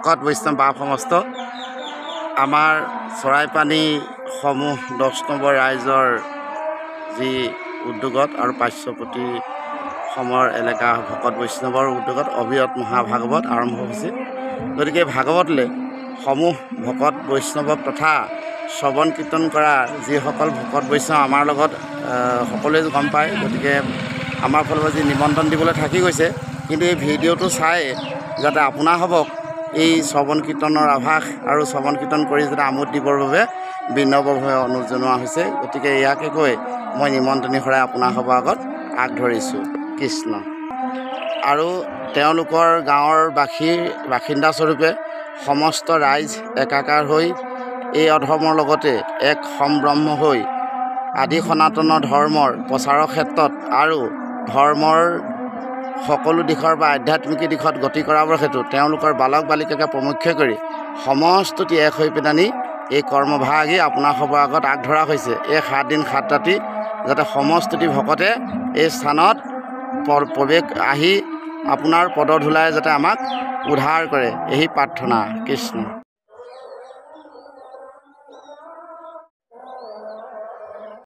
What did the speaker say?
ভকত বৈষ্ণৱ বাপ সমস্ত আমাৰ চৰাইপানী সমূহ 10 নম্বৰ ৰাইজৰ যি উদ্যোগত আৰু পাৰ্শ্বপতি অসমৰ এলেকা ভকত বৈষ্ণৱৰ উদ্যোগত অবিৰত মহাভাগৱত আৰম্ভ হৈছে। গতিকে ভাগৱতলৈ সমূহ ভকত বৈষ্ণৱক তথা শ্ৰৱণ কীৰ্তন কৰা যিসকল ভকত বৈষ্ণৱ আমাৰ লগত সকলোৱে গম পায়, গতিকে আমাৰ ফালৰ পৰা যি নিমন্ত্ৰণ দিবলৈ থাকি গৈছে, কিন্তু এই ভিডিঅ'টো চাই যাতে আপোনাসৱক এই শ্ৰৱণ কীৰ্তনৰ আভাস আৰু শ্ৰৱণ কীৰ্তন কৰি যাতে আমোদ দিবৰ বাবে বিনম্ৰভাৱে অনুৰোধ জনোৱা হৈছে। গতিকে ইয়াকে কৈ মই নিমন্ত্ৰণী শৰাই আপোনাসৱৰ আগত আগ ধৰিছোঁ। কৃষ্ণ। আৰু তেওঁলোকৰ গাঁৱৰ বাসিন্দাস্বৰূপে সমস্ত ৰাইজ একাকাৰ হৈ এই অধৰ্মৰ লগতে এক সম্ব্ৰহ্ম হৈ আদি সনাতনৰ ধৰ্মৰ প্ৰচাৰৰ ক্ষেত্ৰত আৰু ধৰ্মৰ সকলো দিশৰ বা আধ্যাত্মিক দিশত গতি কৰাবৰ হেতু তেওঁলোকৰ বালক বালিকাকে প্ৰমুখ্য কৰি সমস্তটি এক হৈ পেলানি এই কৰ্মভাগি আপোনাসৱৰ আগত আগধৰা হৈছে। এই 7 দিন 7 ৰাতি যাতে সমস্তটি ভকতে এই স্থানত প্ৰৱেশ আহি আপোনাৰ পদধূলাই যাতে আমাক উদ্ধাৰ কৰে, এই প্ৰাৰ্থনা। কৃষ্ণ।